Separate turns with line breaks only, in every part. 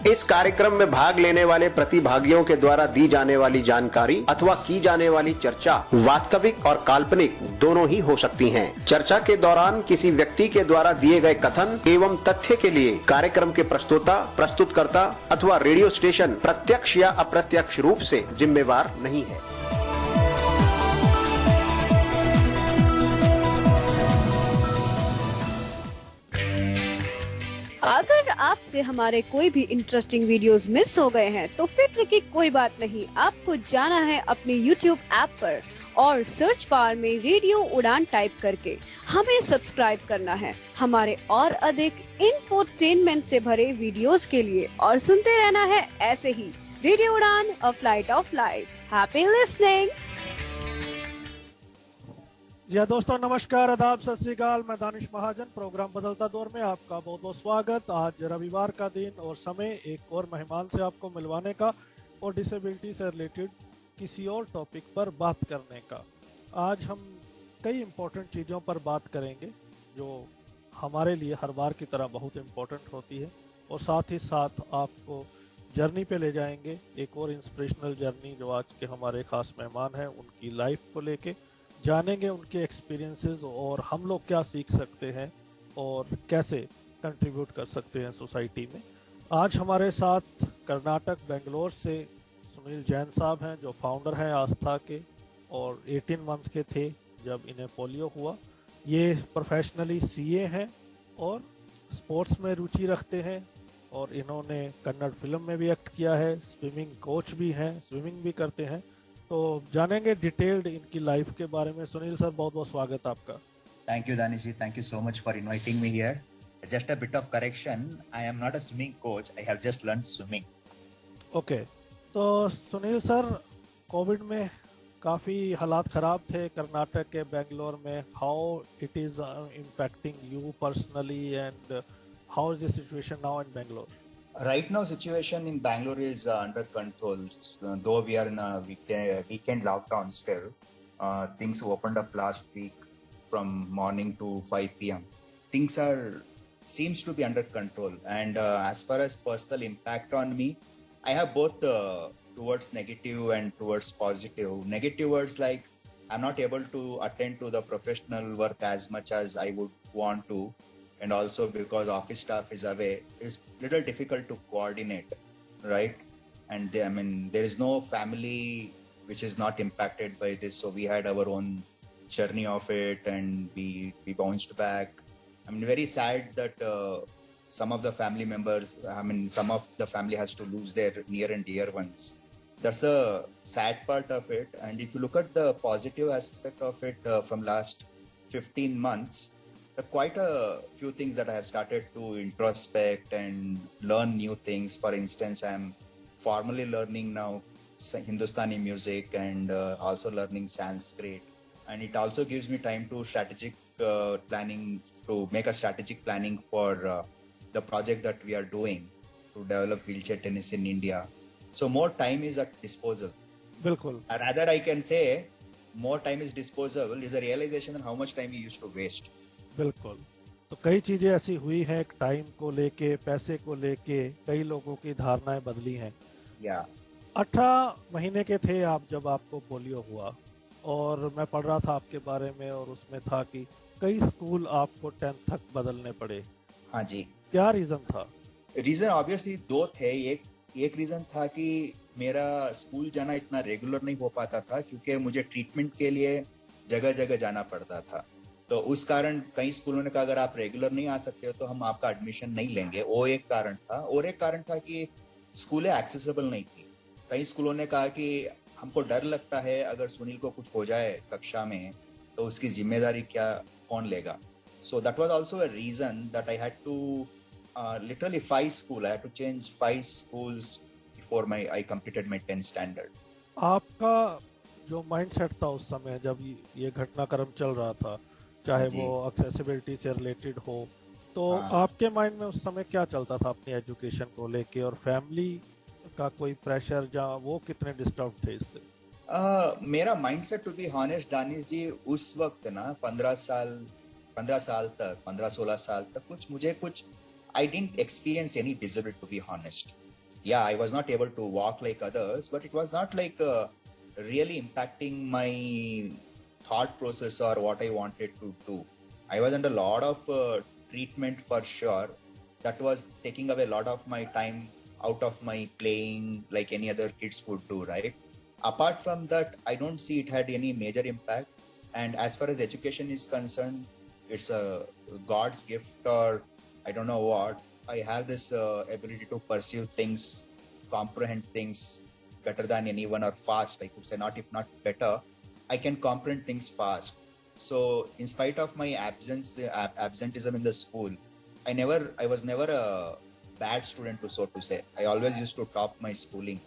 इस कार्यक्रम में भाग लेने वाले प्रतिभागियों के द्वारा दी जाने वाली जानकारी अथवा की जाने वाली चर्चा वास्तविक और काल्पनिक दोनों ही हो सकती हैं। चर्चा के दौरान किसी व्यक्ति के द्वारा दिए गए कथन एवं तथ्य के लिए कार्यक्रम के प्रस्तोता, प्रस्तुतकर्ता अथवा रेडियो स्टेशन प्रत्यक्ष या अप्रत्यक्ष रूप से जिम्मेवार नहीं है।
अगर आपसे हमारे कोई भी इंटरेस्टिंग वीडियोस मिस हो गए हैं तो फिक्र की कोई बात नहीं। आपको जाना है अपने YouTube ऐप पर और सर्च बार में रेडियो उड़ान टाइप करके हमें सब्सक्राइब करना है हमारे और अधिक इंफोटेनमेंट से भरे वीडियोस के लिए, और सुनते रहना है ऐसे ही radio Udaan, a flight of life. Happy listening.
जी दोस्तों, नमस्कार, आदाब, सत श्री अकाल। मैं दानिश महाजन, प्रोग्राम बदलता दौर में आपका बहुत बहुत स्वागत। आज रविवार का दिन और समय एक और मेहमान से आपको मिलवाने का और डिसेबिलिटी से रिलेटेड किसी और टॉपिक पर बात करने का। आज हम कई इम्पोर्टेंट चीज़ों पर बात करेंगे जो हमारे लिए हर बार की तरह बहुत इम्पोर्टेंट होती है, और साथ ही साथ आपको जर्नी पे ले जाएंगे, एक और इंस्पिरेशनल जर्नी जो आज के हमारे खास मेहमान हैं उनकी लाइफ को लेके जानेंगे, उनके एक्सपीरियंसेस और हम लोग क्या सीख सकते हैं और कैसे कंट्रीब्यूट कर सकते हैं सोसाइटी में। आज हमारे साथ कर्नाटक बेंगलोर से सुनील जैन साहब हैं जो फाउंडर हैं आस्था के, और 18 मंथ के थे जब इन्हें पोलियो हुआ। ये प्रोफेशनली सीए हैं और स्पोर्ट्स में रुचि रखते हैं, और इन्होंने कन्नड़ फिल्म में भी एक्ट किया है, स्विमिंग कोच भी हैं, स्विमिंग भी करते हैं। तो जानेंगे डिटेल्ड इनकी लाइफ के बारे में। सुनील सर, बहुत बहुत स्वागत आपका।
Thank you, Danish ji. Thank you so much for inviting me here. Just a bit of correction. I am not a swimming coach. I have just learned swimming.
Okay. तो Sunil sir, Covid में काफ़ी हालात ख़राब थे कर्नाटक के बेंगलोर में। How it is impacting you personally and how is the situation now in Bangalore?
Right now, situation in Bangalore is under control. Though we are in a weekend lockdown still, things opened up last week from morning to 5 p.m. Things seems to be under control. And as far as personal impact on me, I have both towards negative and towards positive. Negative words like I'm not able to attend to the professional work as much as I would want to. And also because office staff is away, it's little difficult to coordinate, right? And there is no family which is not impacted by this. So we had our own journey of it, and we bounced back. I'm very sad that some of the family members, some of the family has to lose their near and dear ones. That's the sad part of it. And if you look at the positive aspect of it, from last 15 months, quite a few things that I have started to introspect and learn new things. For instance, I'm formally learning now Hindustani music and also learning Sanskrit. And it also gives me time to strategic planning, to make a strategic planning for the project that we are doing to develop wheelchair tennis in India. So more time is at disposal.
बिल्कुल.
Rather, I can say more time is disposable is a realization of how much time we used to waste.
बिल्कुल. तो कई चीज़ें ऐसी हुई हैं, time को लेके, पैसे को लेके कई लोगों की धारणाएं बदली हैं। 18 महीने के थे आप जब आपको पोलियो हुआ, और मैं पढ़ रहा था आपके बारे में, और उसमें था कि कई स्कूल आपको 10th तक बदलने पड़े।
हाँ जी।
क्या रीज़न था?
रीज़न ऑब्वियसली दो थे। एक रीज़न था कि मेरा स्कूल जाना इतना रेगुलर नहीं हो पाता था, क्योंकि मुझे ट्रीटमेंट के लिए जगह जगह जाना पड़ता था। तो उस कारण कई स्कूलों ने कहा अगर आप रेगुलर नहीं आ सकते हो तो हम आपका एडमिशन नहीं लेंगे। वो एक कारण था। और एक कारण था कि स्कूलें एक्सेसिबल नहीं थी। कई स्कूलों ने कहा कि हमको डर लगता है अगर सुनील को कुछ हो जाए कक्षा में तो उसकी जिम्मेदारी कौन लेगा। So that was also a reason that I had to literally 5 schools. I had to change 5 schools before I completed my 10th standard.
आपका जो माइंडसेट था उस समय जब ये घटनाक्रम चल रहा था, चाहे वो एक्सेसिबिलिटी से रिलेटेड हो, तो आपके माइंड में उस समय क्या चलता था अपनी एजुकेशन को लेके, और फैमिली का कोई प्रेशर, जहाँ वो कितने डिस्टर्ब थे इससे?
मेरा mindset to be honest Danish ji, उस वक्त ना 15 साल तक 15-16 साल तक मुझे I didn't experience any disability to be honest. yeah, I was not able to walk like others, but it was not like really impacting my thought process or what I wanted to do. I was under a lot of treatment for sure. That was taking away a lot of my time out of my playing like any other kids would do, right? Apart from that, I don't see it had any major impact. And as far as education is concerned, it's a God's gift, or I don't know what. I have this ability to pursue things, comprehend things better than anyone, or fast, I could say, not if not better. I can comprehend things fast. So in spite of my absenteeism in the school, I was never a bad student, so to say. I always used to top my schooling.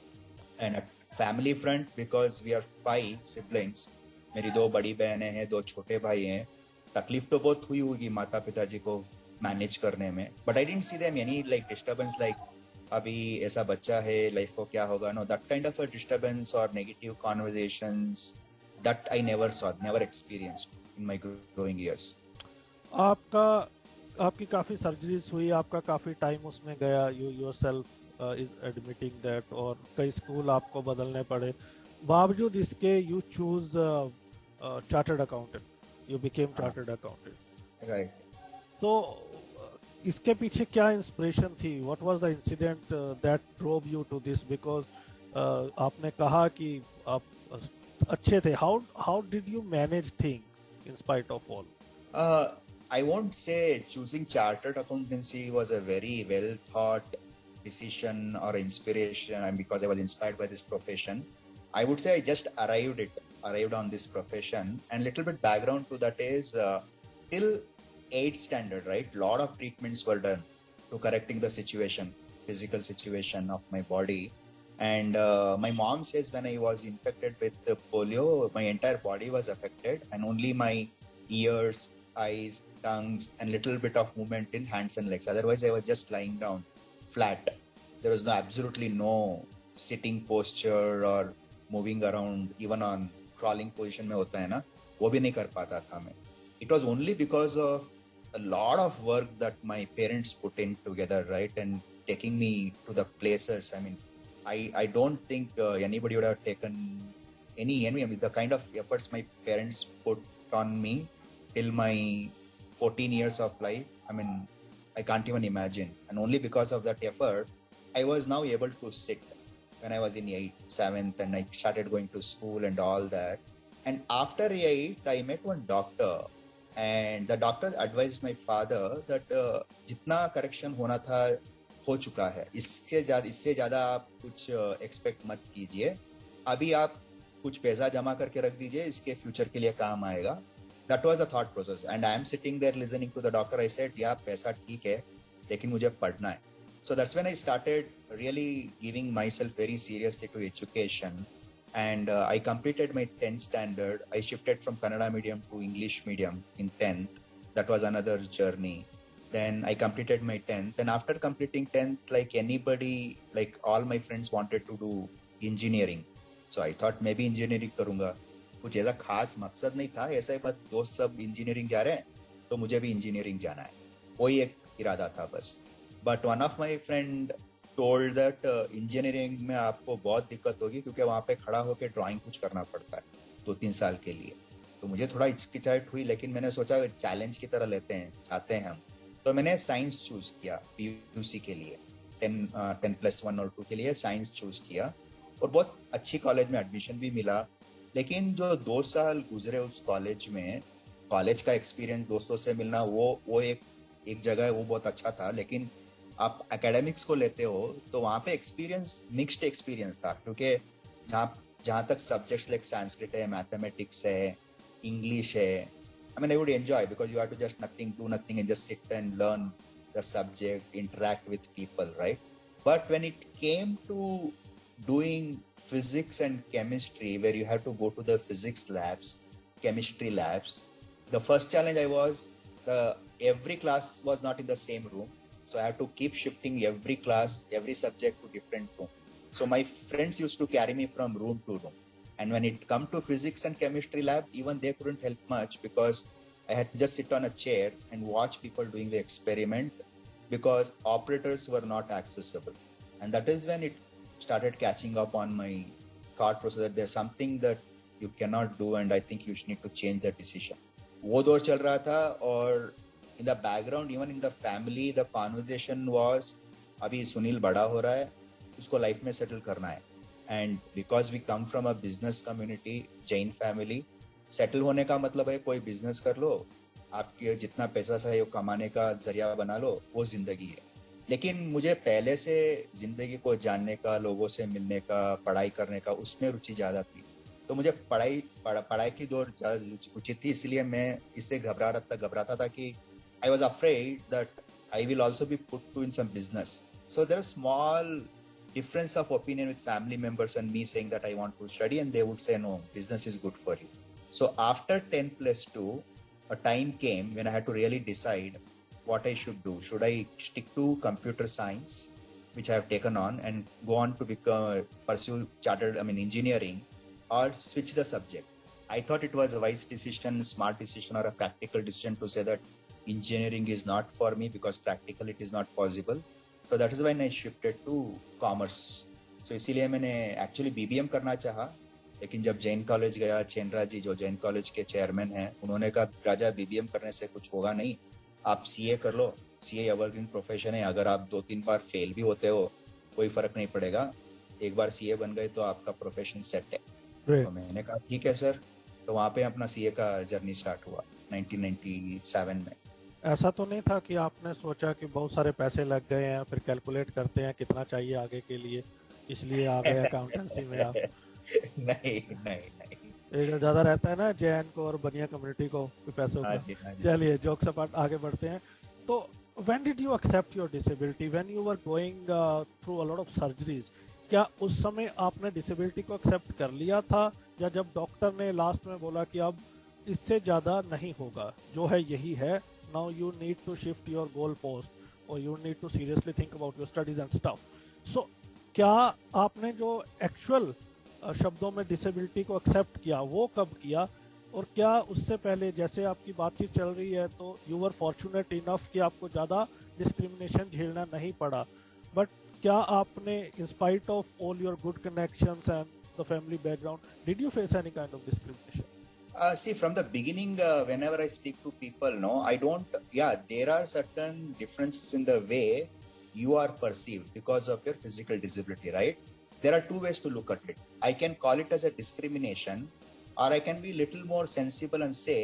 And at family front, because we are 5 siblings, मेरी 2 बड़ी बहनें हैं, 2 छोटे भाई हैं, तकलीफ तो बहुत हुई होगी माता पिताजी को मैनेज करने में, but I didn't see them any like disturbance, like अभी ऐसा बच्चा है, लाइफ को क्या होगा, no, that kind of a disturbance और negative conversations, that I never saw, never experienced in my growing years.
आपकी काफी सर्जरीज हुई, आपका काफी टाइम उसमें गया, you yourself is admitting that, और कई स्कूल आपको बदलने पड़े. बावजूद इसके you choose chartered accountant, you became chartered accountant,
right?
तो इसके पीछे क्या इंस्पिरेशन थी? What was the incident that drove you to this? Because आपने कहा कि आप अच्छे थे. How did you manage things in spite of all?
I won't say choosing chartered accountancy was a very well thought decision or inspiration, and because I was inspired by this profession. I would say I just arrived on this profession. And little bit background to that is till 8th standard, right? Lot of treatments were done to correcting the situation, physical situation of my body. And my mom says when I was infected with the polio, my entire body was affected, and only my ears, eyes, tongues, and little bit of movement in hands and legs. Otherwise, I was just lying down flat. There was absolutely no sitting posture or moving around, even on crawling position में होता है ना, वो भी नहीं कर पाता था मैं. It was only because of a lot of work that my parents put in together, right, and taking me to the places. I mean, I don't think anybody would have taken any I mean, the kind of efforts my parents put on me till my 14 years of life. I mean, I can't even imagine. And only because of that effort, I was now able to sit when I was in 8th, 7th, and I started going to school and all that. And after 8th, I met one doctor, and the doctor advised my father that जितना correction होना था हो चुका है, इससे ज़्यादा आप कुछ expect मत कीजिए. अभी आप कुछ पैसा जमा करके रख दीजिए, इसके फ्यूचर के लिए काम आएगा. That was the thought process, and I am sitting there listening to the doctor. I said, yeah, पैसा ठीक है, लेकिन मुझे पढ़ना है. So that's when I started really giving myself very seriously to education, and I completed my 10th standard. I shifted from Kannada medium to English medium in 10th. That was another journey. Then I completed my 10th, and after completing 10th, like anybody, like all my friends wanted to do engineering. So I thought maybe engineering करूँगा. कुछ ऐसा खास मकसद नहीं था, ऐसा ही बात, दोस्त सब इंजीनियरिंग जा रहे हैं तो मुझे भी इंजीनियरिंग जाना है, वही एक इरादा था बस. But one of my friend told that engineering में आपको बहुत दिक्कत होगी, क्योंकि वहाँ पे खड़ा होकर ड्राइंग कुछ करना पड़ता है 2-3 साल के लिए. तो मुझे थोड़ा हिचकिचाहट हुई, लेकिन मैंने सोचा चैलेंज की तरह लेते हैं, चाहते हैं हम. तो मैंने साइंस चूज किया PUC के लिए, 10+1 और 2 के लिए साइंस चूज किया, और बहुत अच्छी कॉलेज में एडमिशन भी मिला. लेकिन जो 2 साल गुजरे उस कॉलेज में, कॉलेज का एक्सपीरियंस, दोस्तों से मिलना, वो एक जगह है, वो बहुत अच्छा था. लेकिन आप एकेडमिक्स को लेते हो तो वहाँ पे एक्सपीरियंस मिक्स्ड एक्सपीरियंस था, क्योंकि जहाँ तक सब्जेक्ट्स लाइक संस्कृत है, मैथमेटिक्स है, इंग्लिश है, I mean, I would enjoy, because you have to just do nothing and just sit and learn the subject, interact with people, right? But when it came to doing physics and chemistry, where you have to go to the physics labs, chemistry labs, the first challenge every class was not in the same room. So I had to keep shifting every class, every subject to different room. So my friends used to carry me from room to room. And when it come to physics and chemistry lab, even they couldn't help much, because I had to just sit on a chair and watch people doing the experiment, because operators were not accessible. And that is when it started catching up on my thought process that there's something that you cannot do and I think you need to change that decision. वो दौर चल रहा था और in the background, even in the family, the conversation was अभी सुनील बड़ा हो रहा है, उसको लाइफ में सेटल करना है. And because we come from a business community, Jain family, settle होने का मतलब है कोई बिजनेस कर लो, आपके जितना पैसा चाहिए कमाने का जरिया बना लो, वो जिंदगी है. लेकिन मुझे पहले से जिंदगी को जानने का, लोगों से मिलने का, पढ़ाई करने का, उसमें रुचि ज्यादा थी. तो मुझे पढ़ाई की दौर ज्यादा रुचि थी, इसलिए मैं इससे घबराता था कि I was afraid that I will also be put to in some business. So there is small difference of opinion with family members and me saying that I want to study, and they would say no, business is good for you. So after 10 plus 2, a time came when I had to really decide what I should do. Should I stick to computer science, which I have taken on, and go on to pursue engineering, or switch the subject? I thought it was a wise decision, smart decision, or a practical decision to say that engineering is not for me because practically it is not possible. So that is when I shifted to commerce. So इसीलिए मैंने actually BBM करना चाहा, लेकिन जब Jain college गया, चेनरा जी जो Jain college के chairman हैं, उन्होंने कहा राजा BBM करने से कुछ होगा नहीं, आप CA कर लो, CA एवरग्रीन प्रोफेशन है, अगर आप 2-3 बार फेल भी होते हो कोई फर्क नहीं पड़ेगा, एक बार CA बन गए तो आपका प्रोफेशन सेट है. तो मैंने कहा ठीक है सर. तो वहाँ पे अपना CA का जर्नी स्टार्ट हुआ 1997 में.
ऐसा तो नहीं था कि आपने सोचा कि बहुत सारे पैसे लग गए हैं, फिर कैलकुलेट करते हैं कितना चाहिए आगे के लिए, इसलिए आ गए अकाउंटेंसी में आप? नहीं ज्यादा रहता है ना जैन को और बनिया कम्युनिटी को पैसों का. चलिए जोक्स अपार्ट आगे बढ़ते हैं. तो when did you accept your disability? When you were going through a lot of surgeries, क्या उस समय आपने डिसेबिलिटी को एक्सेप्ट कर लिया था, या जब डॉक्टर ने लास्ट में बोला कि अब इससे ज्यादा नहीं होगा, जो है यही है, now you need to shift your goal post or you need to seriously think about your studies and stuff? So क्या आपने जो एक्चुअल शब्दों में डिसेबिलिटी को एक्सेप्ट किया वो कब किया, और क्या उससे पहले जैसे आपकी बातचीत चल रही है तो यू वर फॉर्चुनेट इनफ कि आपको ज़्यादा डिस्क्रिमिनेशन झेलना नहीं पड़ा, बट क्या आपने इन spite of all your good connections and the family background did you face any kind of discrimination?
See, from the beginning, whenever I speak to people, there are certain differences in the way you are perceived because of your physical disability, right? There are two ways to look at it. I can call it as a discrimination, or I can be a little more sensible and say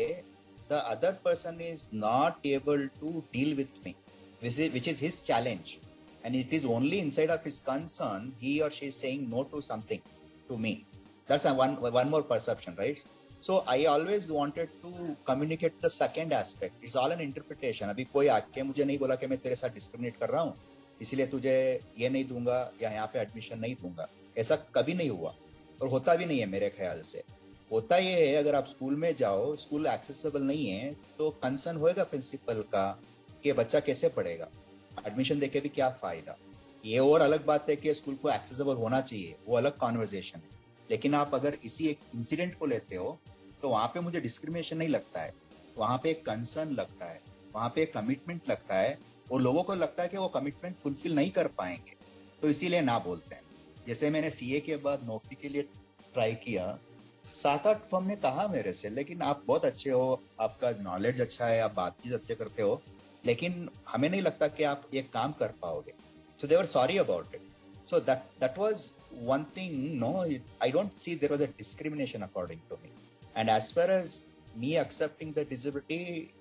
the other person is not able to deal with me, which is his challenge. And it is only inside of his concern, he or she is saying no to something to me. That's one more perception, right? So I always wanted to communicate the second aspect. It's all an interpretation. अभी कोई आके मुझे नहीं बोला कि मैं तेरे साथ डिस्क्रिमिनेट कर रहा हूँ, इसलिए तुझे ये नहीं दूंगा या यहाँ पे एडमिशन नहीं दूंगा. ऐसा कभी नहीं हुआ और होता भी नहीं है मेरे ख्याल से. होता ये है, अगर आप स्कूल में जाओ, स्कूल एक्सेसिबल नहीं है तो कंसर्न होएगा प्रिंसिपल का कि बच्चा कैसे पढ़ेगा, एडमिशन देके भी क्या फायदा. ये और अलग बात है कि स्कूल को एक्सेसिबल होना चाहिए, वो अलग कॉन्वर्सेशन है. लेकिन आप अगर इसी एक इंसिडेंट को लेते हो तो वहां पे मुझे डिस्क्रिमिनेशन नहीं लगता है, वहां पे एक कंसर्न लगता है, वहां पे एक कमिटमेंट लगता है, और लोगों को लगता है कि वो कमिटमेंट फुलफिल नहीं कर पाएंगे तो इसीलिए ना बोलते हैं. जैसे मैंने CA के बाद नौकरी के लिए ट्राई किया, 7-8 फर्म ने कहा मेरे से लेकिन आप बहुत अच्छे हो, आपका नॉलेज अच्छा है, आप बातचीत अच्छे करते हो, लेकिन हमें नहीं लगता कि आप ये काम कर पाओगे. So they were sorry about it. So that was one thing. No, I don't see there was a discrimination according to me. And as far as me accepting the disability,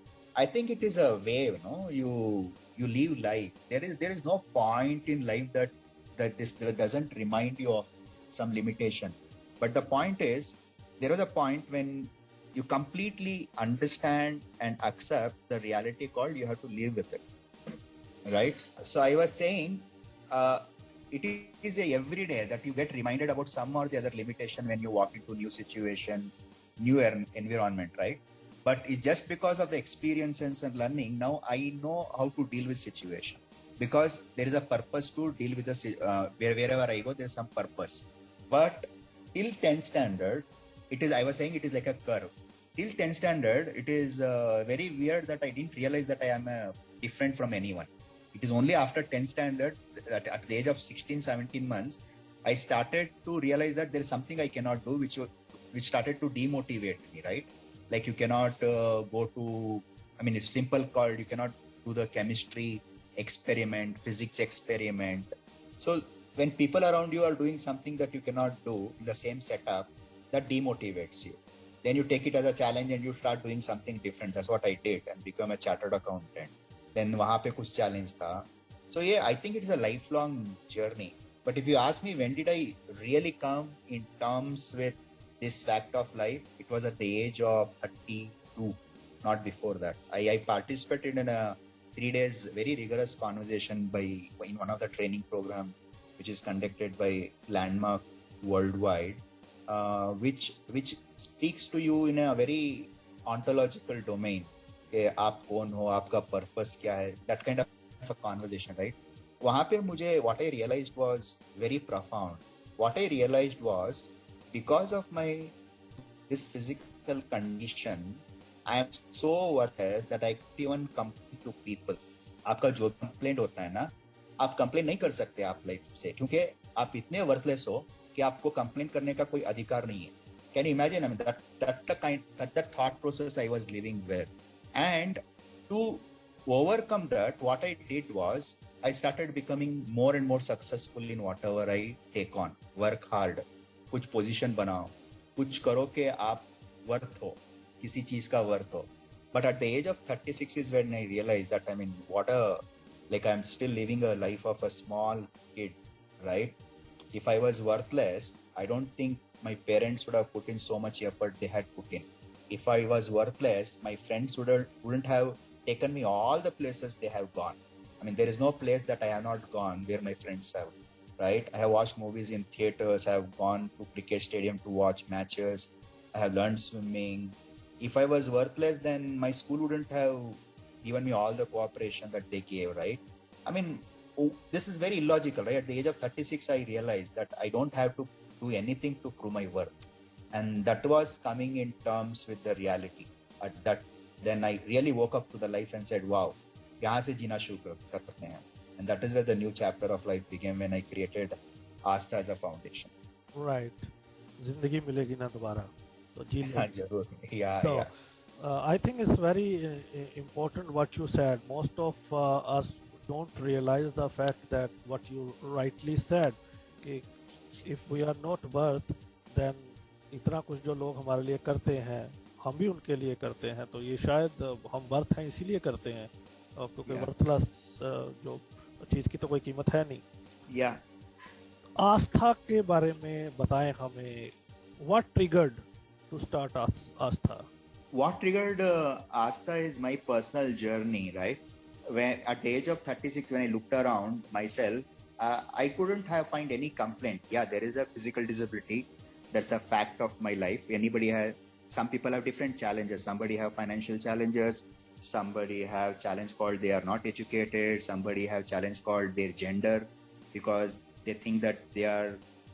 I think it is a way. You live life. There is no point in life that this doesn't remind you of some limitation. But the point is, there was a point when you completely understand and accept the reality called you have to live with it, right? So I was saying. It is every day that you get reminded about some or the other limitation when you walk into a new situation, new environment, right? But it's just because of the experiences and learning, now I know how to deal with situation, because there is a purpose to deal with wherever I go, there's some purpose. But till 10th standard, I was saying it is like a curve. Till 10th standard, it is very weird that I didn't realize that I am different from anyone. It is only after 10th standard, that at the age of 16, 17 months, I started to realize that there is something I cannot do, which started to demotivate me, right? Like you cannot go to, I mean, it's simple called, you cannot do the chemistry experiment, physics experiment. So when people around you are doing something that you cannot do in the same setup, that demotivates you. Then you take it as a challenge and you start doing something different. That's what I did and become a chartered accountant. Then वहाँ पे कुछ challenge था. So yeah, I think it is a lifelong journey. But if you ask me, when did I really come in terms with this fact of life? It was at the age of 32, not before that. I participated in a 3 days very rigorous conversation in one of the training program, which is conducted by Landmark Worldwide, which speaks to you in a very ontological domain. आप कौन हो, आपका purpose क्या है, that kind of a conversation, right? वहाँ पे मुझे what I realized was very profound. What I realized was because of this physical condition, I am so worthless that I can't even complain to people. आपका जो complaint होता है ना, आप complain नहीं कर सकते आप life से, क्योंकि आप इतने worthless हो कि आपको complain करने का कोई अधिकार नहीं है. Can you imagine? I mean, that thought process I was living with. And to overcome that, what I did was I started becoming more and more successful in whatever I take on. Work hard, कुछ position बनाओ, कुछ करो कि आप worth हो, किसी चीज का worth हो. But at the age of 36 is when I realized that, I mean, I'm still living a life of a small kid, right? If I was worthless, I don't think my parents would have put in so much effort they had put in. If I was worthless, my friends wouldn't have taken me all the places they have gone. I mean, there is no place that I have not gone where my friends have, right? I have watched movies in theaters. I have gone to cricket stadium to watch matches. I have learned swimming. If I was worthless, then my school wouldn't have given me all the cooperation that they gave, right? I mean, this is very illogical, right? At the age of 36, I realized that I don't have to do anything to prove my worth. And that was coming in terms with the reality. Then I really woke up to the life and said, wow, यहाँ से जीना शुरू करते हैं. And that is where the new chapter of life began when I created Aastha as a foundation.
Right. जिंदगी मिलेगी ना दोबारा तो जी
हाँ जरूर. Yeah,
So,
yeah.
I think it's very important what you said. Most of us don't realize the fact that what you rightly said, कि if we are not worth, then इतना कुछ जो लोग हमारे लिए करते हैं हम भी उनके लिए करते हैं, तो ये शायद हम वर्थ हैं इसीलिए करते हैं, क्योंकि वर्थलेस जो चीज़ की तो कोई कीमत है नहीं.
Yeah.
आस्था के बारे में बताएं हमें. What triggered to start Aastha?
What triggered Aastha is my personal journey, right? When at the age of 36, when I looked around myself, I couldn't find any complaint. Yeah, there is a physical disability. That's a fact of my life. Some people have different challenges. Somebody have financial challenges. Somebody have challenge called they are not educated. Somebody have challenge called their gender, because they think that they are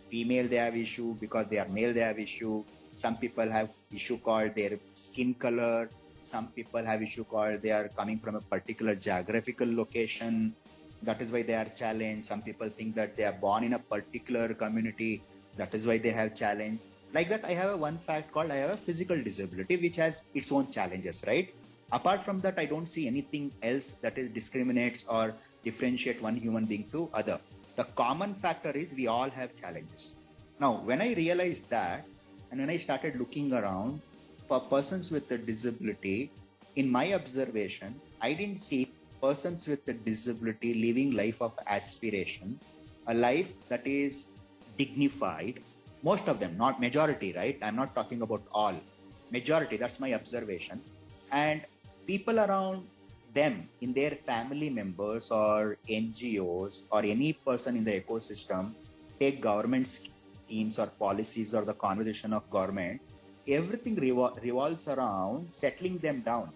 female, they have issue. Because they are male, they have issue. Some people have issue called their skin color. Some people have issue called they are coming from a particular geographical location. That is why they are challenged. Some people think that they are born in a particular community. That is why they have challenge. Like that, I have one fact called I have a physical disability, which has its own challenges, right? Apart from that, I don't see anything else that is discriminates or differentiate one human being to other. The common factor is we all have challenges. Now, when I realized that, and when I started looking around for persons with a disability, in my observation, I didn't see persons with a disability living life of aspiration, a life that is dignified. Most of them, not majority, right? I'm not talking about all. Majority, that's my observation. And people around them, in their family members or NGOs or any person in the ecosystem, take government schemes or policies or the conversation of government, everything revolves around settling them down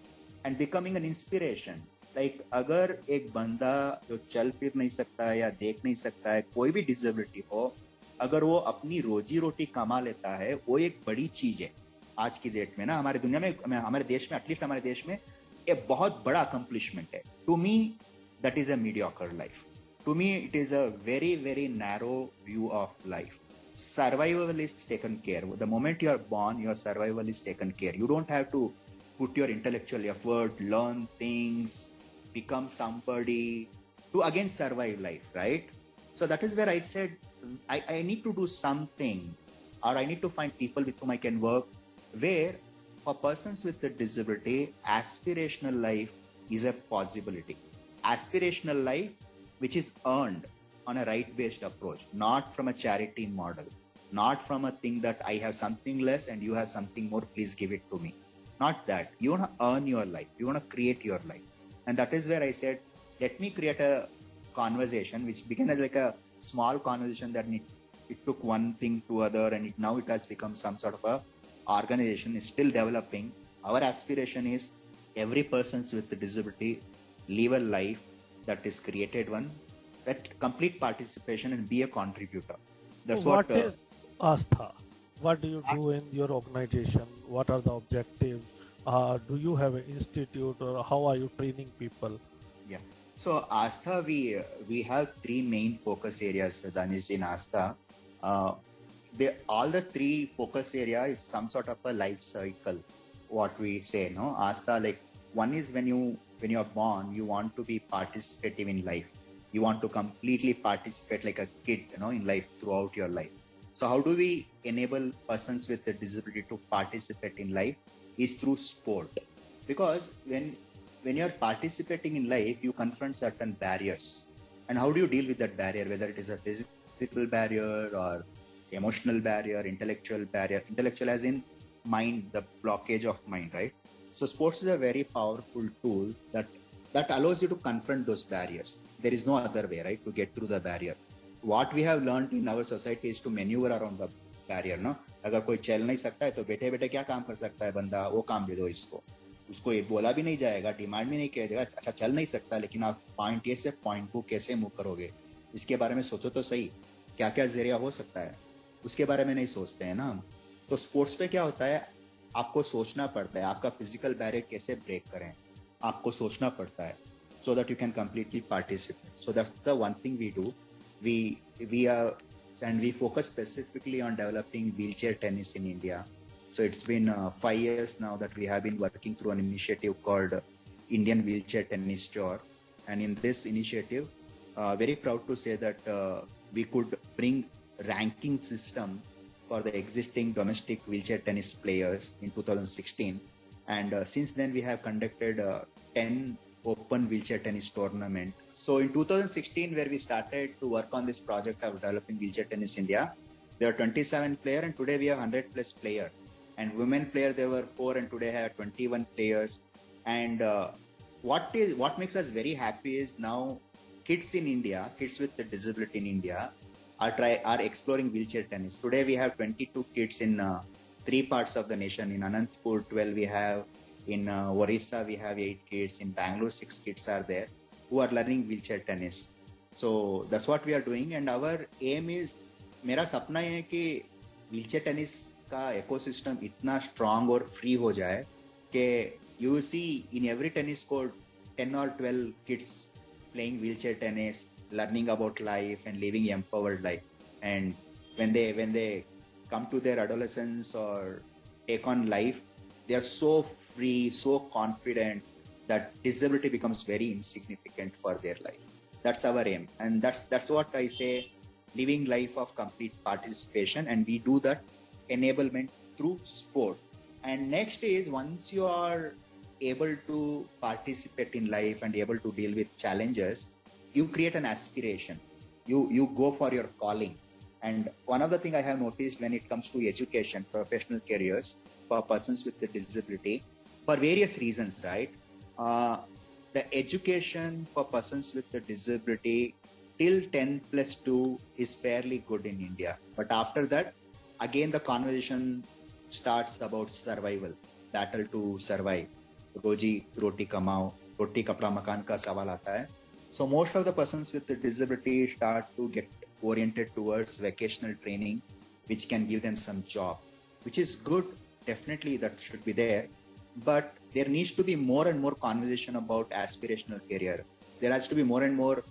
and becoming an inspiration. Like अगर एक बंदा जो चल फिर नहीं सकता है या देख नहीं सकता है, कोई भी डिसेबिलिटी हो, अगर वो अपनी रोजी रोटी कमा लेता है, वो एक बड़ी चीज है आज की डेट में ना. हमारे दुनिया में, हमारे देश में, एटलीस्ट हमारे देश में एक बहुत बड़ा अकम्प्लिशमेंट है. To me that is a mediocre life. To me, it is a very, very narrow view of life. Survival is taken care. The moment you are born, your survival is taken care. You don't have to put your intellectual effort, learn things, become somebody to again survive life, right? So that is where I said, I need to do something, or I need to find people with whom I can work, where for persons with a disability, aspirational life is a possibility. Aspirational life which is earned on a right-based approach, not from a charity model, not from a thing that I have something less and you have something more, please give it to me. Not that. You want to earn your life. You want to create your life. And that is where I said, let me create a conversation which began as like a small conversation that it took one thing to other, and now it has become some sort of a organization. Is still developing. Our aspiration is every person with a disability live a life that is created one, that complete participation and be a contributor. That's
what is Astha? What do you do in your organization? What are the objectives? Do you have an institute, or how are you training people?
Yeah. So Astha, we have three main focus areas, Danish, in Astha. All the three focus area is some sort of a life cycle, what we say, no? Astha, like, one is when you are born, you want to be participative in life. You want to completely participate like a kid, in life throughout your life. So how do we enable persons with a disability to participate in life? Is through sport. Because when you're participating in life, you confront certain barriers. And how do you deal with that barrier? Whether it is a physical barrier or emotional barrier, intellectual barrier. Intellectual as in mind, the blockage of mind, right? So sports is a very powerful tool that allows you to confront those barriers. There is no other way, right, to get through the barrier. What we have learned in our society is to maneuver around the barrier, no? अगर कोई चल नहीं सकता है तो बैठे बैठे क्या काम कर सकता है बंदा, वो काम दे दो इसको. उसको ये बोला भी नहीं जाएगा, डिमांड भी नहीं किया जाएगा, अच्छा चल नहीं सकता, लेकिन आप पॉइंट ए से पॉइंट को कैसे मूव करोगे, इसके बारे में सोचो तो सही. क्या क्या जरिया हो सकता है, उसके बारे में नहीं सोचते हैं ना. तो स्पोर्ट्स पे क्या होता है, आपको सोचना पड़ता है, आपका फिजिकल बैरियर कैसे ब्रेक करें, आपको सोचना पड़ता है, so that you can completely participate. So that's the one thing we do. We focus specifically on developing wheelchair tennis in India. So it's been 5 years now that we have been working through an initiative called Indian Wheelchair Tennis Tour. And in this initiative, very proud to say that we could bring ranking system for the existing domestic wheelchair tennis players in 2016. And since then, we have conducted 10 open wheelchair tennis tournament. So in 2016, where we started to work on this project of developing wheelchair tennis India, there are 27 players, and today we have 100 plus players. And women player, there were 4, and today have 21 players. And what makes us very happy is now kids in India, kids with the disability in India, are exploring wheelchair tennis. Today we have 22 kids in 3 parts of the nation. In Anantapur, 12 we have. In Orissa, we have 8 kids. In Bangalore, 6 kids are there who are learning wheelchair tennis. So that's what we are doing. And our aim is, मेरा सपना है कि wheelchair tennis का ecosystem इतना strong और free हो जाए कि you see in every tennis court 10 or 12 kids playing wheelchair tennis, learning about life and living empowered life. And when they come to their adolescence or take on life, they are so free, so confident that disability becomes very insignificant for their life. That's our aim. And that's what I say, living life of complete participation. And we do that enablement through sport. And next is, once you are able to participate in life and able to deal with challenges, you create an aspiration. You go for your calling. And one of the things I have noticed when it comes to education, professional careers for persons with a disability, for various reasons, right? The education for persons with a disability till 10+2 is fairly good in India. But after that, again, the conversation starts about survival, battle to survive. Roji, roti kamao, roti kapda makan ka sawal aata hai. So most of the persons with a disability start to get oriented towards vocational training, which can give them some job, which is good. Definitely that should be there. But there needs to be more and more conversation about aspirational career. there has to be more and more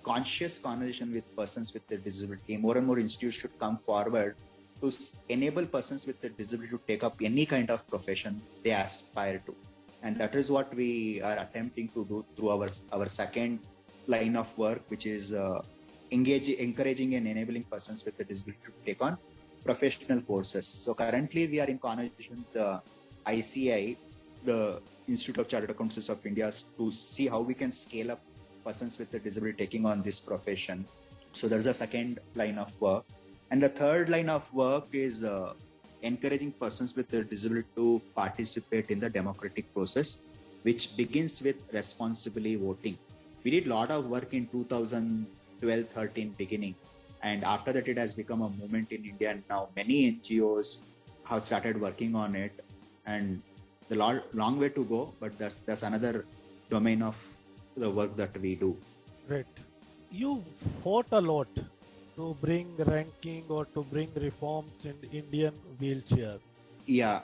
conscious conversation with persons with a disability. More and more institutes should come forward to enable persons with a disability to take up any kind of profession they aspire to. And that is what we are attempting to do through our second line of work, which is encouraging and enabling persons with a disability to take on professional courses. So currently we are in conversation with the ICI, the Institute of Chartered Accountants of India, to see how we can scale up persons with a disability taking on this profession. So there's a second line of work. And the third line of work is encouraging persons with a disability to participate in the democratic process, which begins with responsibly voting. We did a lot of work in 2012-13 beginning, and after that it has become a movement in India, and now many NGOs have started working on it, and the long way to go, but that's another domain of the work that we do.
Great. You fought a lot to bring ranking or to bring reforms in Indian wheelchair.
Yeah,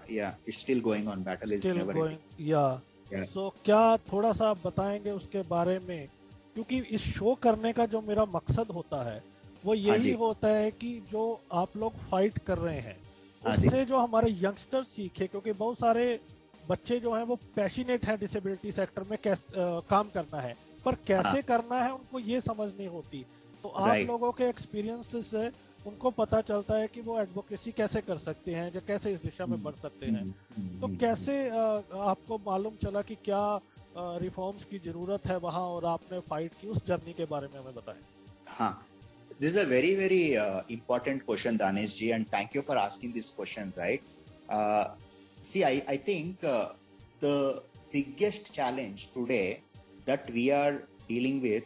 it's still going on. Battle is never ending.
Yeah. So क्या थोड़ा सा आप बताएंगे उसके बारे में, क्योंकि इस शो करने का जो मेरा मकसद होता है वो यही होता है कि जो आप लोग फाइट कर रहे हैं उससे जो हमारे यंगस्टर सीखे, क्योंकि बहुत सारे बच्चे जो हैं वो पैशनेट हैं डिसेबिलिटी सेक्टर में काम करना है, पर कैसे करना है उनको ये समझ नहीं होती। तो आप लोगों के एक्सपीरियंस से उनको पता चलता है कि वो एडवोकेसी कैसे कर सकते हैं, जो कैसे इस दिशा में बढ़ सकते हैं। तो कैसे आपको मालूम चला कि क्या रिफॉर्म्स की जरूरत है वहाँ, और आपने फाइट की उस जर्नी के बारे में हमें बताएं।
हाँ, this is a very very important question, Danesh ji, and thank you for asking this question. Right? See, I think the biggest challenge today that we are dealing with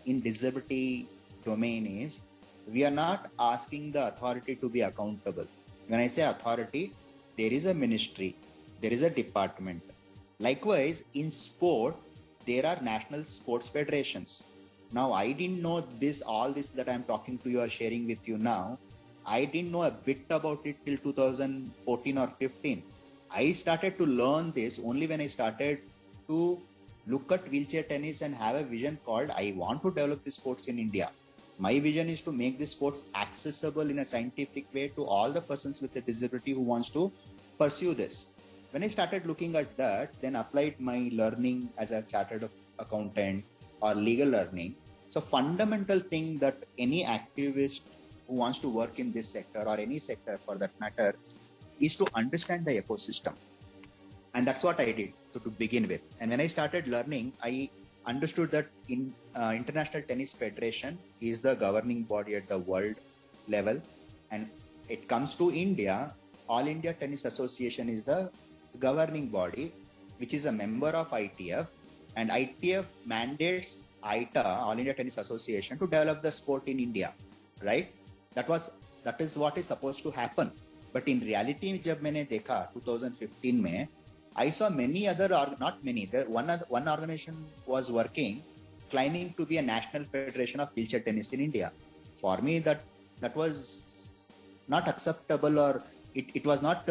in disability domain is we are not asking the authority to be accountable. When I say authority, there is a ministry, there is a department. Likewise, in sport, there are national sports federations. Now, I didn't know all this that I'm talking to you or sharing with you now. I didn't know a bit about it till 2014 or 15. I started to learn this only when I started to look at wheelchair tennis and have a vision called I want to develop the sports in India. My vision is to make the sports accessible in a scientific way to all the persons with a disability who wants to pursue this. When I started looking at that, then applied my learning as a chartered accountant or legal learning. So fundamental thing that any activist who wants to work in this sector or any sector for that matter is to understand the ecosystem. And that's what I did to begin with. And when I started learning, I understood that in International Tennis Federation is the governing body at the world level. And it comes to India, All India Tennis Association is the governing body, which is a member of ITF. And ITF mandates ITA, All India Tennis Association, to develop the sport in India, right? That is what is supposed to happen. But in reality, जब मैंने देखा 2015 में, I saw many other, not many, one organization was working, claiming to be a national federation of wheelchair tennis in India. For me, that was not acceptable, or it was not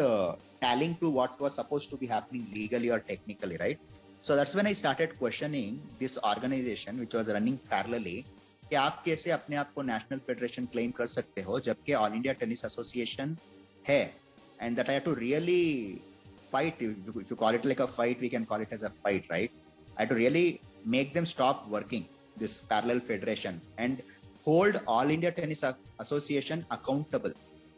tallying to what was supposed to be happening legally or technically, right? So that's when I started questioning this organization, which was running parallelly, कि आप कैसे अपने आप को national federation claim कर सकते हो जबकि All India Tennis Association है, and that I had to really fight. If you call it like a fight, we can call it as a fight, right? I had to really make them stop working this parallel federation and hold All India Tennis Association accountable.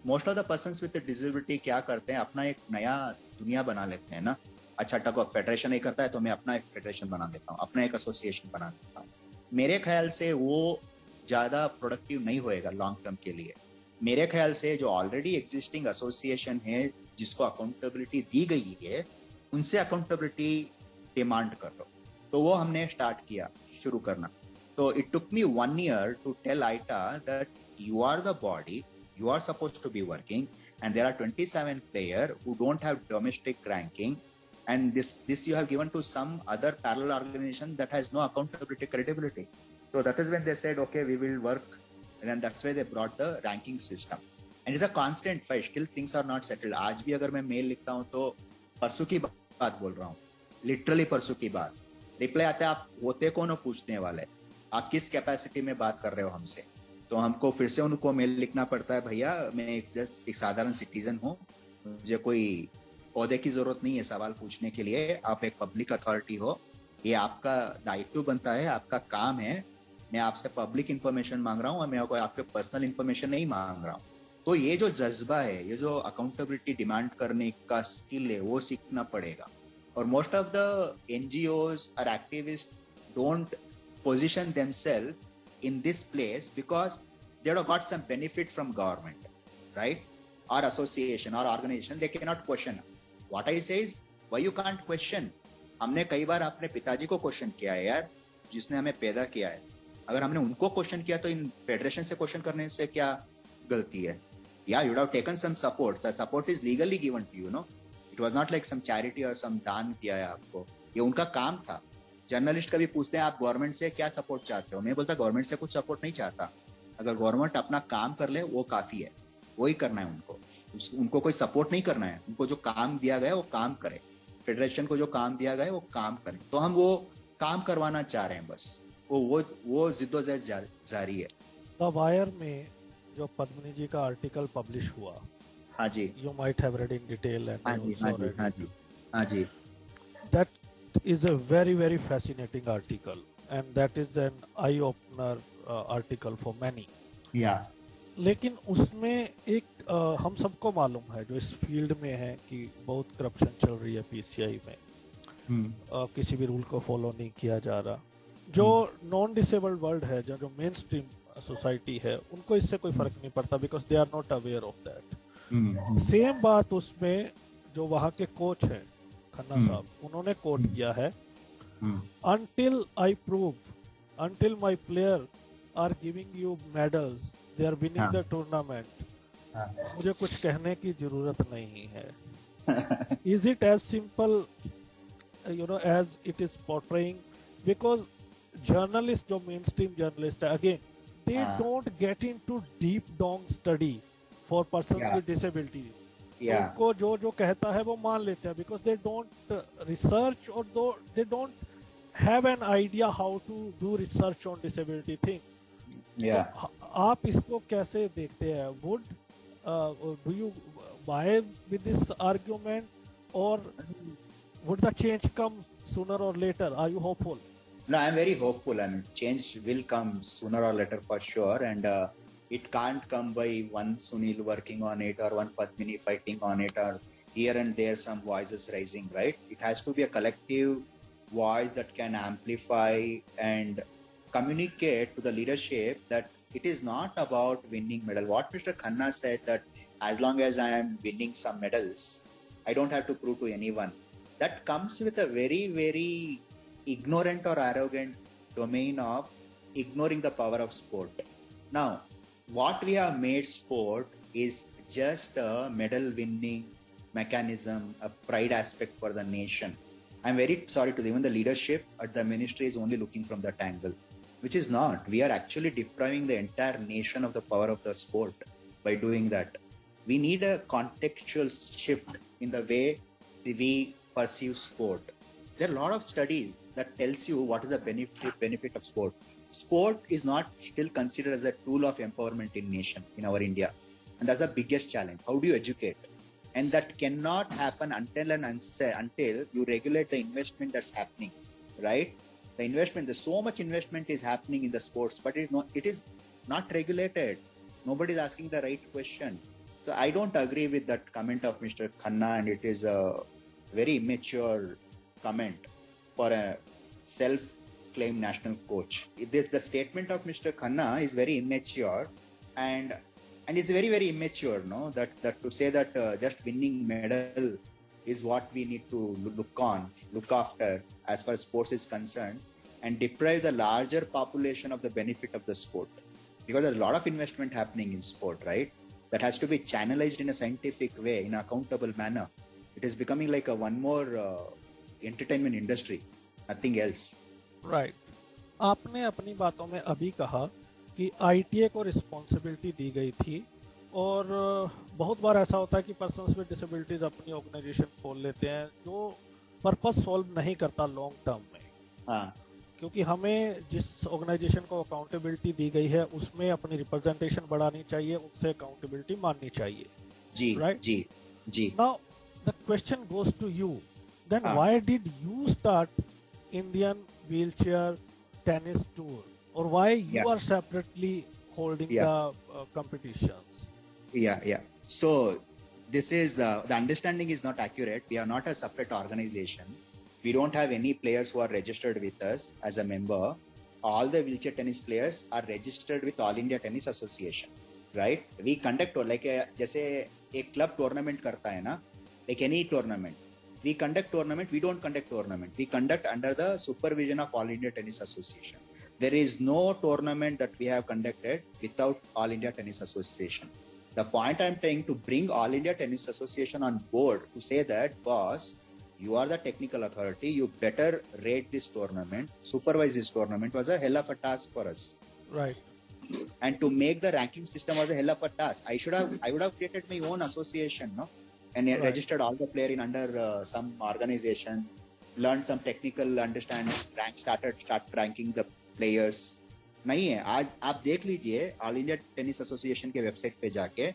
Most of the persons with a disability क्या करते हैं, अपना एक नया दुनिया बना लेते हैं ना। अच्छा टको फेडरेशन नहीं करता है तो मैं अपना एक फेडरेशन बना देता हूँ, अपना एक एसोसिएशन बना देता हूँ। मेरे ख्याल से वो ज्यादा प्रोडक्टिव नहीं होएगा लॉन्ग टर्म के लिए। मेरे ख्याल से जो ऑलरेडी एग्जिस्टिंग एसोसिएशन है जिसको अकाउंटेबिलिटी दी गई है, उनसे अकाउंटेबिलिटी डिमांड कर लो। तो वो हमने स्टार्ट किया, शुरू करना। तो it took me 1 year to tell ITA that you are the body, you are supposed to be working, and there are 27 players who don't have domestic ranking, and this you have given to some other parallel organization that has no accountability, credibility. So that is when they said, okay, we will work, and then that's why they brought the ranking system. And it's a constant fight. Still things are not settled. आज भी अगर मैं mail लिखता हूँ तो परसों की बात बोल रहा हूँ, लिटरली परसों की बात, रिप्लाई आता है आप होते कौन हो पूछने वाले, आप किस कैपेसिटी में बात कर रहे हो हमसे। तो हमको फिर से उनको मेल लिखना पड़ता है, भैया मैं एक साधारण सिटीजन हूँ, मुझे कोई पौधे की जरूरत नहीं है सवाल पूछने के लिए, आप एक पब्लिक अथॉरिटी हो, ये आपका दायित्व बनता है, आपका काम है, मैं आपसे पब्लिक इंफॉर्मेशन मांग रहा हूँ और मैं आपके पर्सनल इंफॉर्मेशन नहीं मांग रहा हूँ। तो ये जो जज्बा है, ये जो अकाउंटेबिलिटी डिमांड करने का स्किल है, वो सीखना पड़ेगा। और मोस्ट ऑफ द एनजीओज और activist don't position themselves in this place because they have got some benefit from government, right? Or association or organization, they cannot question. What I say is, why you can't question? हमने कई बार अपने पिताजी को question किया है यार, जिसने हमें पैदा किया है। अगर हमने उनको क्वेश्चन किया तो इन फेडरेशन से क्वेश्चन करने से क्या गलती है? Yeah, you would have taken some support. The support is legally given to you, no? It was not like some charity or some दान किया है आपको, ये उनका काम था। जर्नलिस्ट कभी पूछते हैं आप गवर्नमेंट से क्या सपोर्ट चाहते हो, मैं बोलता गवर्नमेंट से कुछ सपोर्ट नहीं चाहता, अगर गवर्नमेंट अपना काम कर ले वो काफी है, वही करना है उनको, उनको कोई सपोर्ट नहीं करना है, उनको जो काम दिया गया है वो काम करे, फेडरेशन को जो काम दिया गया है वो काम करे। तो हम वो काम करवाना चाह रहे हैं, बस वो जिद्दोजहद जारी है।
द वायर में जो पद्मिनी जी का आर्टिकल पब्लिश हुआ,
हाँ जी,
you might have read in detail and
हाँ जी, हाँ जी, हाँ जी, हाँ जी,
that is a very very fascinating article and that is an eye opener article for many.
Yeah.
लेकिन उसमें एक हम सबको मालूम है जो इस फील्ड में है कि बहुत करप्शन चल रही है पीसीआई में, किसी भी रूल को फॉलो नहीं किया जा रहा। जो नॉन डिसेबल्ड वर्ल्ड है, जो मेन स्ट्रीम सोसाइटी है, उनको इससे कोई फर्क नहीं पड़ता because they are not aware of that. Same बात उसमें जो वहाँ के कोच हैं खन्ना साहब, उन्होंने कोट किया है, until I prove, until my player are giving you medals, they are winning the tournament, मुझे कुछ कहने की जरूरत नहीं है। Is it as simple, as it is portraying? Because journalists, जो mainstream journalists है, again, they don't get into deep down study for persons with disabilities. उनको जो कहता है वो मान लेते हैं because they don't research or they don't have an idea how to do research on disability things. तो आप इसको कैसे देखते हैं? Do you buy with this argument or would the change come sooner or later? Are you hopeful?
No, I'm very hopeful. I mean, change will come sooner or later for sure, and it can't come by one Sunil working on it or one Padmini fighting on it or here and there some voices rising, right? It has to be a collective voice that can amplify and communicate to the leadership that it is not about winning medal. What Mr. Khanna said, that as long as I am winning some medals, I don't have to prove to anyone. That comes with a very, very ignorant or arrogant domain of ignoring the power of sport. Now, what we have made sport is just a medal winning mechanism, a pride aspect for the nation. I'm very sorry to even the leadership at the ministry is only looking from that angle, which is not. We are actually depriving the entire nation of the power of the sport by doing that. We need a contextual shift in the way we perceive sport. There are a lot of studies that tells you what is the benefit of sport. Sport is not still considered as a tool of empowerment in nation, in our India. And that's the biggest challenge. How do you educate? And that cannot happen until you regulate the investment that's happening, right? The investment, there's so much investment is happening in the sports, but it is not regulated. Nobody is asking the right question. So I don't agree with that comment of Mr. Khanna, and it is a very immature comment for a self-claimed national coach. The statement of Mr. Khanna is very immature, and it's very, very immature, no? That to say that just winning medal is what we need to look after as far as sports is concerned, and deprive the larger population of the benefit of the sport. Because there's a lot of investment happening in sport, right? That has to be channelized in a scientific way, in an accountable manner. It is becoming like a one more entertainment industry, nothing else.
Right. आपने अपनी बातों में अभी कहा कि ITA को responsibility दी गई थी, और बहुत बार ऐसा होता है कि पर्सन्स विद डिसेबिलिटीज अपनी ऑर्गेनाइजेशन खोल लेते हैं जो पर्पस सॉल्व नहीं करता लॉन्ग टर्म में।
हाँ
क्योंकि हमें जिस ऑर्गेनाइजेशन को अकाउंटेबिलिटी दी गई है उसमें अपनी रिप्रेजेंटेशन बढ़ानी चाहिए, उससे अकाउंटेबिलिटी माननी चाहिए.
जी
Right?
Ji ji.
Now the question goes to you. Then
हाँ.
why did you start Indian Wheelchair Tennis Tour, or why you
Yeah.
are separately holding
Yeah.
the competitions?
Yeah. So this is the understanding is not accurate. We are not a separate organization. We don't have any players who are registered with us as a member. All the wheelchair tennis players are registered with All India Tennis Association, right? We conduct like जैसे एक club tournament करता है ना, like any tournament. We conduct tournament. We don't conduct tournament. We conduct under the supervision of All India Tennis Association. There is no tournament that we have conducted without All India Tennis Association. The point I'm trying to bring All India Tennis Association on board to say that, boss, you are the technical authority. You better rate this tournament, supervise this tournament was a hell of a task for us.
Right.
And to make the ranking system was a hell of a task. I would have created my own association, no, and
Right.
registered all the player in under some organization, learned some technical understanding, start ranking the players. नहीं है. आज आप देख लीजिए all India tennis association के website पे जाके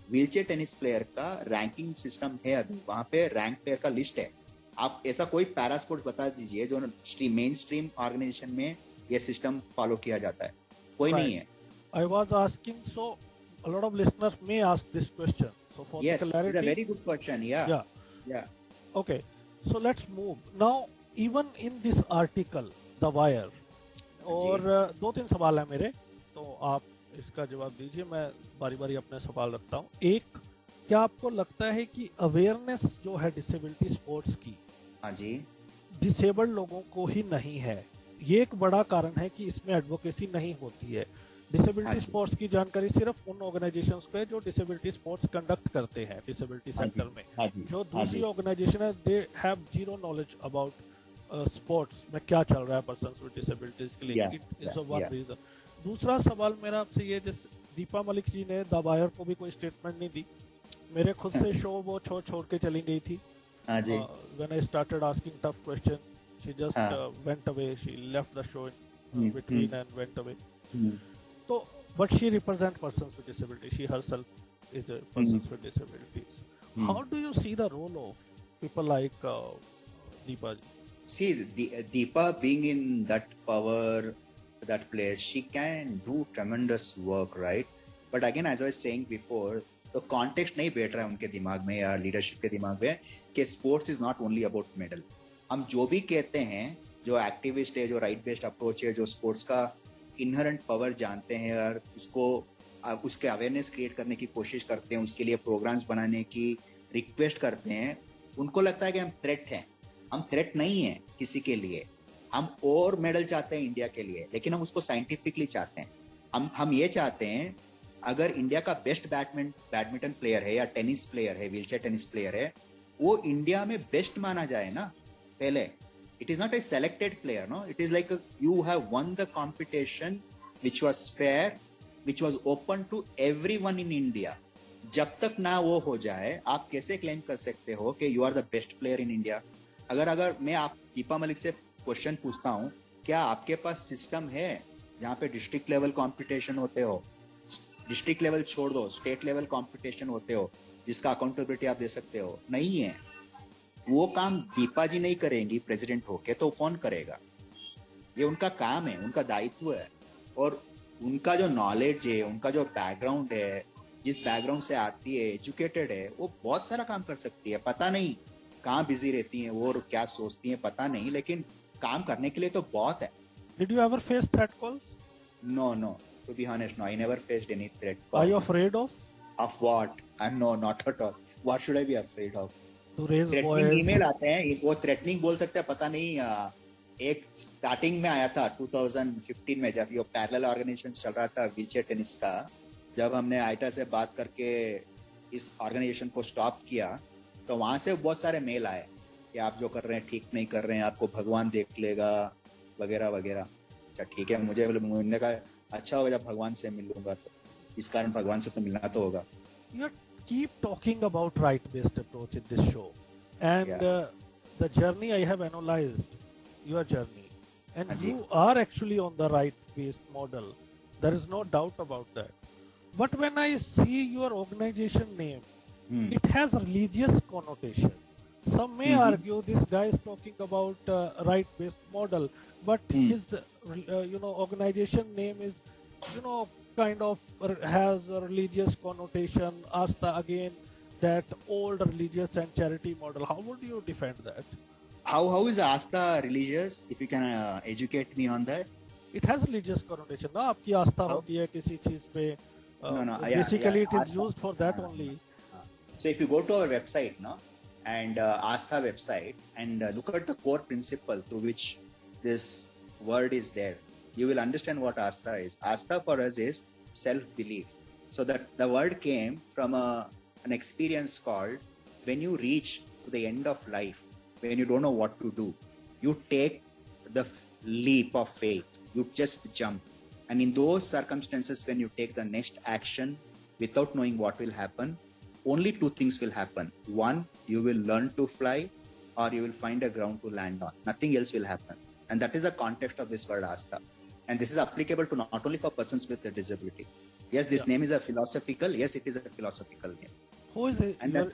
wheelchair tennis player का रैंकिंग सिस्टम है. अभी वहां पे रैंक प्लेयर का लिस्ट है. आप ऐसा कोई पैरा स्पोर्ट्स बता दीजिए जो मेन स्ट्रीम ऑर्गेनाइजेशन में ये सिस्टम फॉलो किया जाता है. कोई
Right.
नहीं है.
I was asking, so a lot of listeners may ask this question. So for
Yes,
the
it's
clarity,
a very good question. Yeah.
Okay. So let's move now. Even in this article, The Wire, और दो तीन सवाल है मेरे, तो आप इसका जवाब दीजिए. मैं बारी बारी अपने सवाल रखता हूँ. एक, क्या आपको लगता है कि अवेयरनेस जो है डिसेबिलिटी स्पोर्ट्स की,
हाँ जी.
डिसेबल्ड लोगों को ही नहीं है? ये एक बड़ा कारण है कि इसमें एडवोकेसी नहीं होती है. डिसेबिलिटी
हाँ जी.
स्पोर्ट्स की जानकारी सिर्फ उन ऑर्गेनाइजेशंस को है जो डिसेबिलिटी स्पोर्ट्स कंडक्ट करते हैं डिसेबिलिटी
हाँ जी.
सेंटर में.
हाँ जी.
जो
हाँ
दूसरी
जी.
ऑर्गेनाइजेशन है, they have zero knowledge about sports में क्या चल रहा है पर्सन्स विद डिसेबिलिटीज के लिए.
Yeah,
it is one
yeah.
Reason. दूसरा सवाल मेरा आपसे ये, जैसे दीपा मलिक जी ने द वायर को भी कोई स्टेटमेंट नहीं दी. मेरे खुद से शो वो छोड़ के चली गई थी.
हाँ जी.
When I started asking tough questions, she just went away. She left the show in between and went away. So, but she represents persons with disability. She herself is a person with disabilities. How do you see the role of people like Deepa ji?
See, Deepa being in that power, that place, she can do tremendous work, right? But again, as I was saying before, तो context नहीं बैठ रहा है उनके दिमाग में या leadership के दिमाग में कि sports is not only about medal. हम जो भी कहते हैं, जो एक्टिविस्ट है, जो राइट बेस्ड अप्रोच है, जो स्पोर्ट्स का इनहेरेंट पावर जानते हैं और उसको उसके अवेयरनेस क्रिएट करने की कोशिश करते हैं, उसके लिए प्रोग्राम्स बनाने की रिक्वेस्ट करते हैं, उनको लगता है कि हम थ्रेट हैं. हम थ्रेट नहीं है किसी के लिए. हम और मेडल चाहते हैं इंडिया के लिए, लेकिन हम उसको साइंटिफिकली चाहते हैं. हम ये चाहते हैं, अगर इंडिया का बेस्ट बैडमिंटन प्लेयर है या टेनिस प्लेयर है, व्हीलचेयर टेनिस प्लेयर है, वो इंडिया में बेस्ट माना जाए ना पहले. It is not a selected player, no. It is like you have won the competition which was fair, which was open to everyone in India. जब तक ना वो हो जाए, आप कैसे क्लेम कर सकते हो कि you are the best player in India? अगर मैं आप दीपा मलिक से क्वेश्चन पूछता हूँ, क्या आपके पास सिस्टम है जहाँ पे डिस्ट्रिक्ट लेवल कॉम्पिटिशन होते हो, डिस्ट्रिक्ट लेवल छोड़ दो, स्टेट लेवल कंपटीशन होते हो, जिसका अकाउंटेबिलिटी आप दे सकते हो? नहीं है. वो काम दीपा जी नहीं करेंगी प्रेसिडेंट होके, तो कौन करेगा? ये उनका काम है, उनका दायित्व है. और उनका जो नॉलेज है, उनका जो बैकग्राउंड है, जिस बैकग्राउंड से आती है, एजुकेटेड है, वो बहुत सारा काम कर सकती है. पता नहीं कहाँ बिजी रहती हैं वो और क्या सोचती हैं, पता नहीं, लेकिन काम करने के लिए तो बहुत है.
Did you ever face threat calls?
No. To be honest, no, I never faced any threat call.
Are you afraid of?
Of what? No, not at all. What should I be afraid of?
To raise
Threatening
voice?
email आते हैं, वो threatening बोल सकते हैं, पता नहीं. एक starting में आया था 2015 में, जब ये पैरेलल ऑर्गेनाइजेशन चल रहा था व्हीलचेयर टेनिस का, जब हमने आइटा से बात करके इस ऑर्गेनाइजेशन को स्टॉप किया, तो वहां से बहुत सारे मेल आए कि आप जो कर रहे हैं ठीक नहीं कर रहे हैं, आपको भगवान देख लेगा वगैरह वगैरह. अच्छा ठीक है, मुझे मिलने का अच्छा होगा जब भगवान से मिलूंगा, तो इस कारण भगवान से तो मिलना तो होगा.
You keep talking about right-based approach in this show, and
Yeah.
the journey I have analyzed, your journey, and
हाँ जी.
you are actually on the right based model. There is no doubt about that. But when I see your organization name,
Hmm.
it has religious connotation. Some may
Mhm.
argue this guy is talking about right based model, but
Hmm.
his organization name is kind of has a religious connotation. Asta again, that old religious and charity model. How would you defend that?
How is Asta religious? If you can educate me on that.
It has religious connotation ना, आपकी आस्था
How?
होती है किसी चीज पे.
No, no,
Basically it is
Asta.
used for that only.
So if you go to our website, no, and Astha website, and look at the core principle through which this word is there, you will understand what Astha is. Astha for us is self-belief. So that the word came from an experience called when you reach to the end of life, when you don't know what to do, you take the leap of faith. You just jump. And in those circumstances, when you take the next action without knowing what will happen, only two things will happen. One, you will learn to fly, or you will find a ground to land on. Nothing else will happen. And that is the context of this word Astha. And this is applicable to not only for persons with a disability. Yes, this name is a philosophical. Yes, it is a philosophical name.
Who is it?
And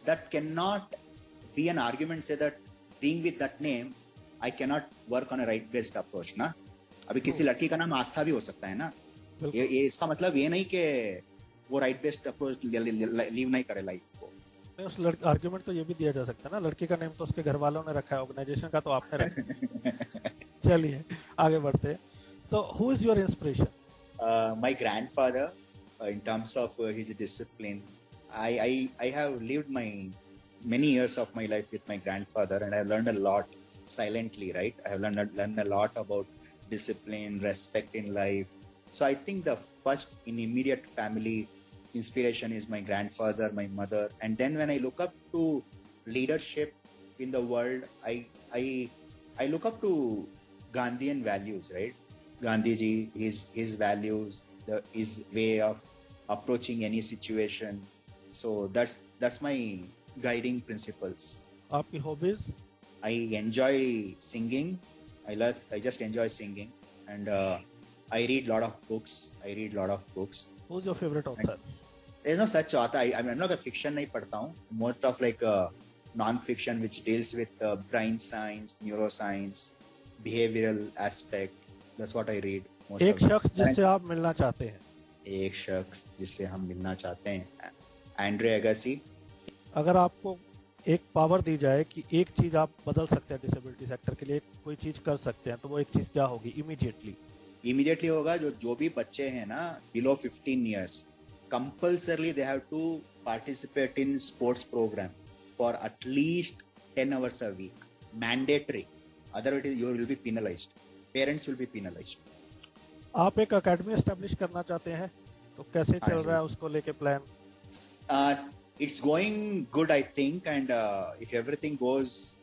that cannot be an argument. Say that being with that name, I cannot work on a right-based approach. ना अभी किसी लड़की का नाम आस्था भी हो सकता है ना. ये इसका मतलब ये नहीं कि वो राइट बेस्ड अप्रोच लीव नहीं करे लाइफ को.
नहीं, उस आर्गुमेंट तो ये भी दिया जा सकता है ना, लड़की का नेम तो उसके घर वालों ने रखा है, ऑर्गेनाइजेशन का तो आपने रखा है. चलिए आगे बढ़ते हैं. तो who is your inspiration?
My grandfather, in terms of his discipline, I have lived many years of my life with my grandfather, and I have learned a lot silently. Right, I have learned a lot about discipline, respect in life. So I think the first in immediate family inspiration is my grandfather, my mother, and then when I look up to leadership in the world, I look up to Gandhian values, right? Gandhiji, his values, his way of approaching any situation. So that's my guiding principles.
आपकी hobbies?
I enjoy singing. I just enjoy singing, and I read a lot of books.
Who's your favorite author?
There's no such author. I'm not a fiction नहीं पढ़ता हूँ. Most of like non-fiction which deals with brain science, neuroscience, behavioral aspect. That's what I read.
एक शख्स जिससे आप मिलना चाहते हैं.
एक शख्स जिससे हम मिलना चाहते हैं, एंड्रे अगासी.
अगर आपको एक पावर दी जाए कि एक चीज आप बदल सकते हैं डिसेबिलिटी सेक्टर के लिए, कोई चीज कर सकते हैं, तो वो एक चीज क्या होगी? इमीडिएटली
होगा जो भी बच्चे हैं ना below 15 years, compulsorily they have to participate in sports program for at least 10 hours a week. Mandatory. Otherwise you will be penalized. Parents will be penalized.
आप एक एकेडमी एस्टेब्लिश करना चाहते हैं, तो कैसे चल रहा है उसको लेके plan?
It's going good, I think, and if everything goes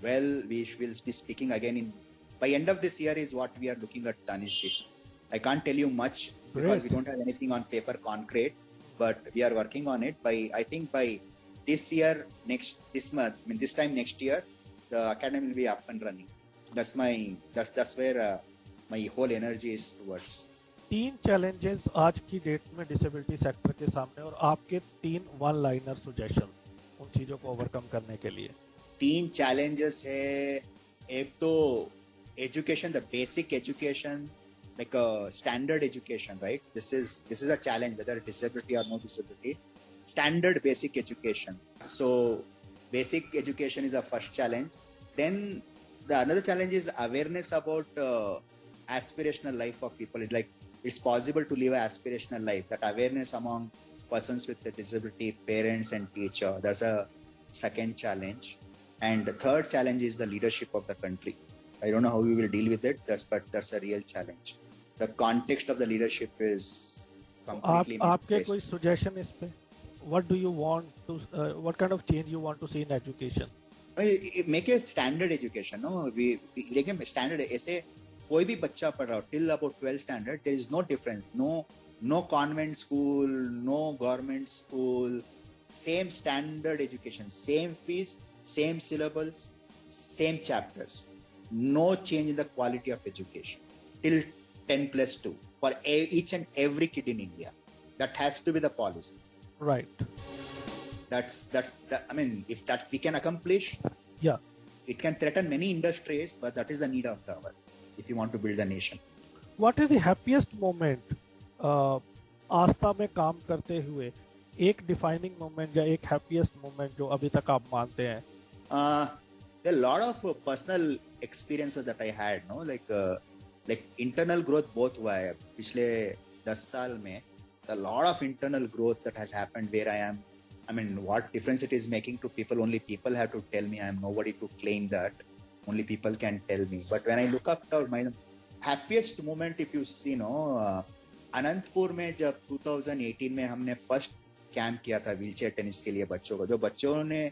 well, we will be speaking again by end of this year is what we are looking at, Tanishji. I can't tell you much because we don't have anything on paper concrete, but we are working on it. I think by this year, this time next year, the academy will be up and running. That's where my whole energy is towards.
3 challenges आज की date में disability sector के सामने, और आपके 3 one liner suggestions उन चीजों को ओवरकम करने के लिए.
3 challenges है. एक तो education, the basic education, like a standard education, right? This is a challenge, whether disability or no disability. Standard basic education. So basic education is the first challenge. Then the another challenge is awareness about aspirational life of people. It's possible to live an aspirational life. That awareness among persons with a disability, parents and teacher. That's a second challenge. And the third challenge is the leadership of the country. I don't know how we will deal with it, but that's a real challenge. The context of the leadership is completely misplaced.
आपके कोई suggestion इस पे? What do you want to? What kind of change you want to see in education?
Make a standard education. No, we standard. ऐसे कोई भी बच्चा पढ़ रहा हो till about 12th standard, there is no difference. No convent school, no government school. Same standard education, same fees, same syllables, same chapters. no change in the quality of education till 10+2 for each and every kid in India. That has to be the policy.
Right.
I mean, if that we can accomplish,
Yeah.
it can threaten many industries, but that is the need of the hour if you want to build a nation.
What is the happiest moment आस्था में काम करते हुए, एक defining moment या एक happiest moment जो अभी तक आप मानते हैं?
There are a lot of personal experiences that I had, no, like internal growth बहुत हुआ है पिछले 10 साल में. A lot of internal growth that has happened where I am. I mean, what difference it is making to people? Only people have to tell me. I am nobody to claim that. Only people can tell me. But when I look up to my happiest moment, if you see, no, Anantapur में जब 2018 में हमने first camp किया था wheelchair tennis के लिए बच्चों को, जो बच्चों ने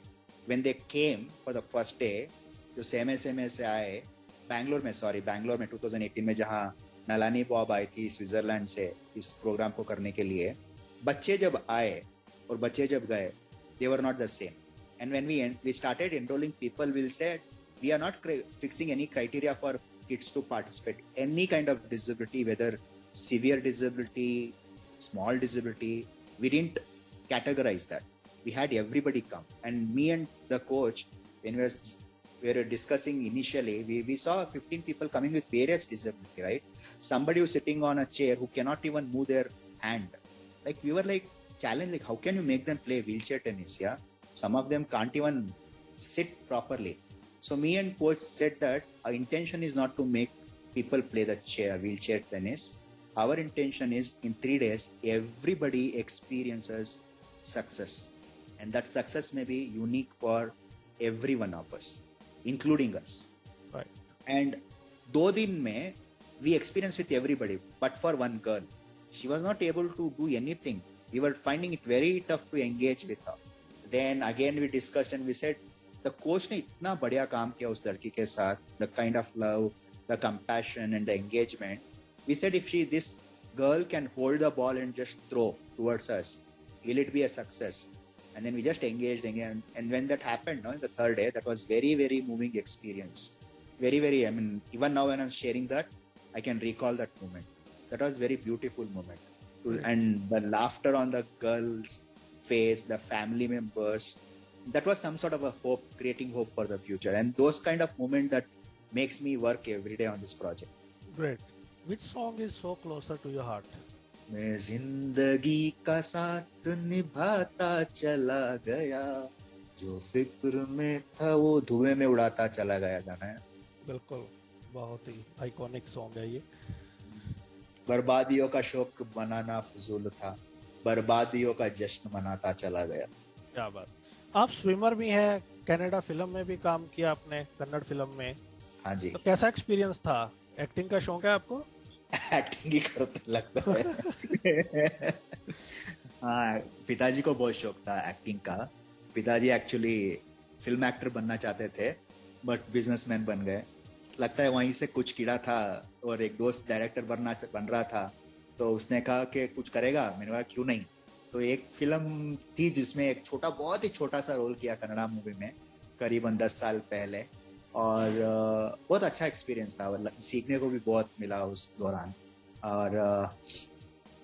when they came for the first day, जो सेमे से आए बैंगलोर में 2018 में जहाँ नलानी बॉब आई थी स्विट्जरलैंड से इस प्रोग्राम को करने के लिए, बच्चे जब आए और बच्चे जब गए, they were not the same. And when we started enrolling people, we'll say we are not fixing any criteria for kids to participate. Any kind of disability, whether severe disability, small disability, we didn't categorize that. We had everybody come. And me and the coach, when we were discussing initially, we saw 15 people coming with various disability, right? Somebody who's sitting on a chair who cannot even move their hand. Like we were like challenged, like how can you make them play wheelchair tennis? Yeah, some of them can't even sit properly. So me and coach said that our intention is not to make people play the wheelchair tennis. Our intention is in 3 days, everybody experiences success. And that success may be unique for every one of us, including us.
Right.
And 2 दिन में we experienced with everybody, but for one girl, she was not able to do anything. We were finding it very tough to engage with her. Then again we discussed and we said, the coach ने इतना बढ़िया काम किया उस लड़की के साथ, the kind of love, the compassion and the engagement. We said if this girl can hold the ball and just throw towards us, will it be a success? And then we just engaged again. And when that happened, the 3rd day, that was very, very moving experience. Very, very, I mean, even now when I'm sharing that, I can recall that moment. That was very beautiful moment. And the laughter on the girl's face, the family members, that was some sort of a hope, creating hope for the future. And those kind of moments that makes me work every day on this project.
Great. Which song is so closer to your heart?
मैं जिंदगी का साथ निभाता चला गया, जो फिक्र में था वो धुएं में उड़ाता चला गया गाना है.
बिल्कुल, बहुत ही आइकॉनिक सॉन्ग है ये.
बर्बादियों का शौक मनाना फजूल था, बर्बादियों का जश्न मनाता चला गया.
क्या बात. आप स्विमर भी हैं, कनाडा फिल्म में भी काम किया आपने, कन्नड़ फिल्म में.
हाँ जी.
तो कैसा एक्सपीरियंस था? एक्टिंग का शौक है आपको?
एक्टिंग ही करते लगता है. हाँ, पिताजी को बहुत शौक था एक्टिंग का. पिताजी एक्चुअली फिल्म एक्टर बनना चाहते थे, बट बिजनेसमैन बन गए. लगता है वहीं से कुछ कीड़ा था, और एक दोस्त डायरेक्टर बन रहा था, तो उसने कहा कि कुछ करेगा. मैंने कहा क्यों नहीं. तो एक फिल्म थी जिसमें एक बहुत ही छोटा सा रोल किया कन्नड़ा मूवी में, करीबन 10 साल पहले, और बहुत अच्छा एक्सपीरियंस था. सीखने को भी बहुत मिला उस दौरान. और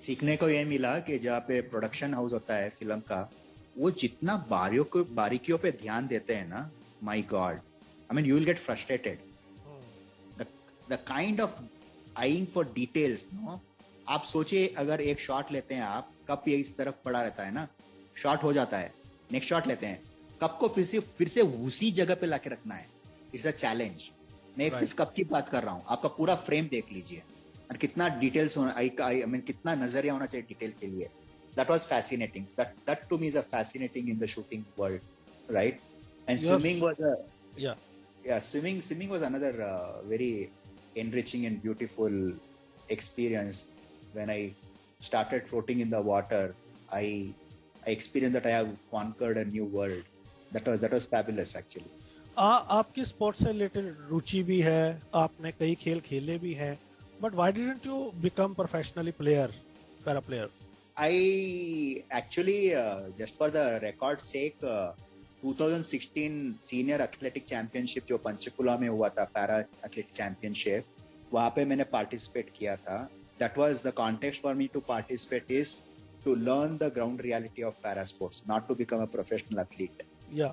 सीखने को ये मिला कि जहाँ पे प्रोडक्शन हाउस होता है फिल्म का, वो जितना बारीकियों पे ध्यान देते हैं ना, my god, I mean you will get frustrated. The kind of eyeing for details, no. आप सोचिए अगर एक शॉट लेते हैं आप, कप ये इस तरफ पड़ा रहता है ना, शॉट हो जाता है, नेक्स्ट शॉट लेते हैं, कप को फिर से उसी जगह पे लाके रखना है. It's a challenge. मैं एक सिर्फ कप की बात कर रहा हूँ, आपका पूरा फ्रेम देख लीजिए और कितना डिटेल्स होना, आई मीन कितना नजरिया होना चाहिए डिटेल के लिए. That was fascinating. That to me is a fascinating in the shooting world, right? And swimming was swimming was another very enriching and beautiful experience. When I started floating in the water, I experienced that I have conquered a new world. That was fabulous actually.
आपकी sports से related रुचि भी है, आपने कई खेल खेले भी हैं, but why didn't you become professionally para player?
I actually, just for the record's sake, 2016 senior athletic championship जो पंचकुला में हुआ था, पैरा एथलेटिक चैंपियनशिप, वहाँ पे मैंने पार्टिसिपेट किया था. That was the context for me to participate is to learn the ground reality of para sports, not to become a professional athlete.
Yeah.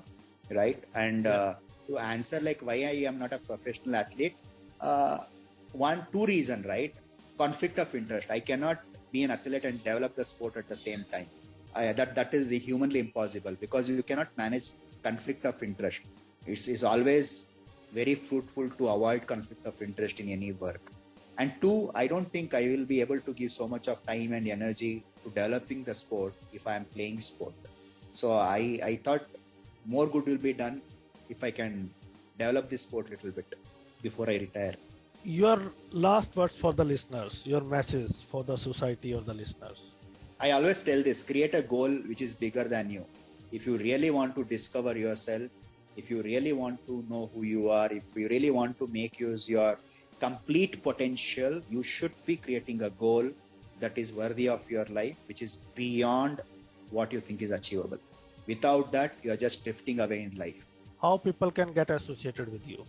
Right? And to answer like why I am not a professional athlete, two reasons, right? Conflict of interest. I cannot be an athlete and develop the sport at the same time. That is humanly impossible because you cannot manage conflict of interest. It's always very fruitful to avoid conflict of interest in any work. And two, I don't think I will be able to give so much of time and energy to developing the sport if I am playing sport. So I thought more good will be done if I can develop this sport a little bit before I retire.
Your last words for the listeners, your message for the society or the listeners.
I always tell this, create a goal which is bigger than you. If you really want to discover yourself, if you really want to know who you are, if you really want to make use your complete potential, you should be creating a goal that is worthy of your life, which is beyond what you think is achievable. Without that, you are just drifting away in life.
How people can get associated with you?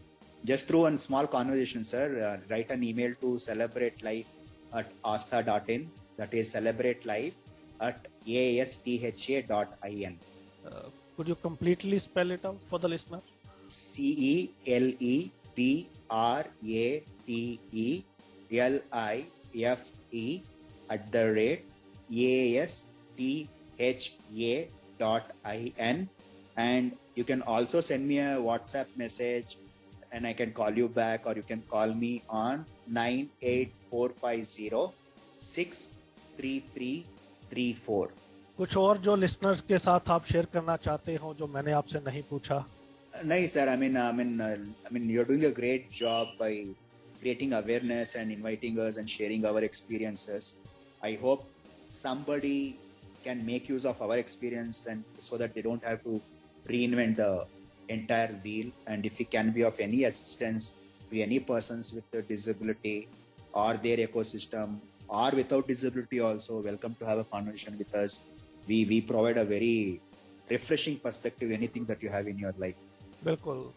Just through a small conversation, sir. Write an email to celebratelife@asta.in. That is celebratelife@astha.in.
Could you completely spell it out for the listener?
CELEBRATLIFE@astha.in. And you can also send me a WhatsApp message and I can call you back, or you can call me on 98450-63334.
कुछ और जो listeners के साथ आप share करना चाहते हो जो मैंने आपसे नहीं पूछा?
नहीं sir, I mean you're doing a great job by creating awareness and inviting us and sharing our experiences. I hope somebody can make use of our experience and so that they don't have to reinvent the entire wheel. And if we can be of any assistance to any persons with a disability or their ecosystem or without disability also, welcome to have a conversation with us. We provide a very refreshing perspective, anything that you have in your life.
बिल्कुल.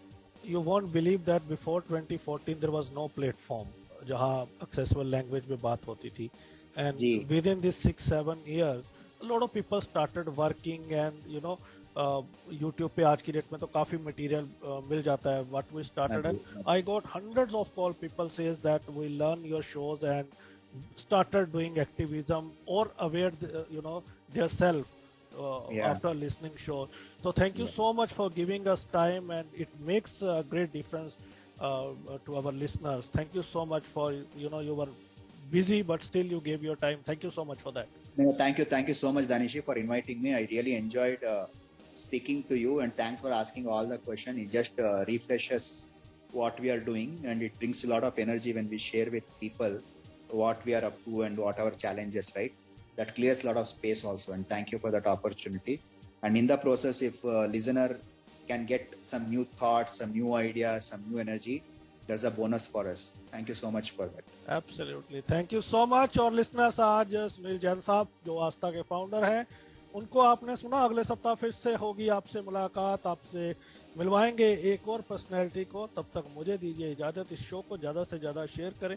You won't believe that before 2014 there was no platform जहाँ accessible language में बात होती थी, and within this 6-7 years a lot of people started working, and you know YouTube पे आज की date में तो काफी मटेरियल मिल जाता है. What we started and I got hundreds of call, people says that we learn your shows and started doing activism or aware their self after listening show. So thank you so much for giving us time, and it makes a great difference to our listeners. Thank you so much for you were busy but still you gave your time. Thank you so much for that.
No, thank you so much, Danishi, for inviting me. I really enjoyed speaking to you, and thanks for asking all the questions. It just refreshes what we are doing, and it brings a lot of energy when we share with people what we are up to and what our challenges, right? That clears a lot of space also, and thank you for that opportunity. And in the process, if a listener can get some new thoughts, some new ideas, some new energy, there's a bonus for us. Thank you so much for that.
Absolutely. Thank you so much. और listeners, आज सुनील जैन साहब जो आस्था के founder हैं, उनको आपने सुना. अगले सप्ताह फिर से होगी आपसे मुलाकात, आपसे मिलवाएंगे एक और पर्सनैलिटी को. तब तक मुझे दीजिए इजाजत. इस शो को ज़्यादा से ज़्यादा शेयर करें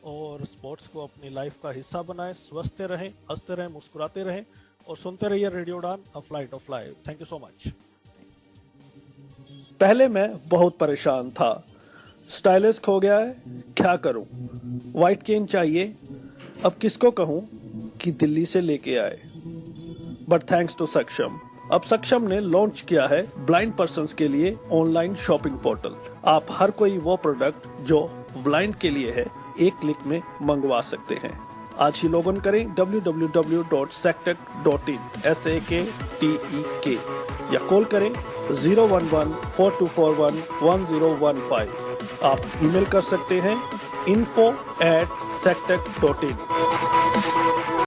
और स्पोर्ट्स को अपनी लाइफ का हिस्सा बनाएं. स्वस्थ रहें, हंसते रहें, मुस्कुराते रहें और सुनते रहिए radio Udaan, a flight of life. Thank you so much. पहले मैं बहुत परेशान था. स्टाइलिश खो गया है, क्या करूं? व्हाइट केन चाहिए, अब किसको कहूं कि दिल्ली से लेके आए. बट थैंक्स टू सक्षम, अब सक्षम ने लॉन्च किया है ब्लाइंड पर्सन्स के लिए ऑनलाइन शॉपिंग पोर्टल. आप हर कोई वो प्रोडक्ट जो ब्लाइंड के लिए है एक क्लिक में मंगवा सकते हैं. आज ही लॉग इन करें www.saktek.in SAKTEK या कॉल करें 011-4241-1015. आप ईमेल कर सकते हैं info@saktek.in.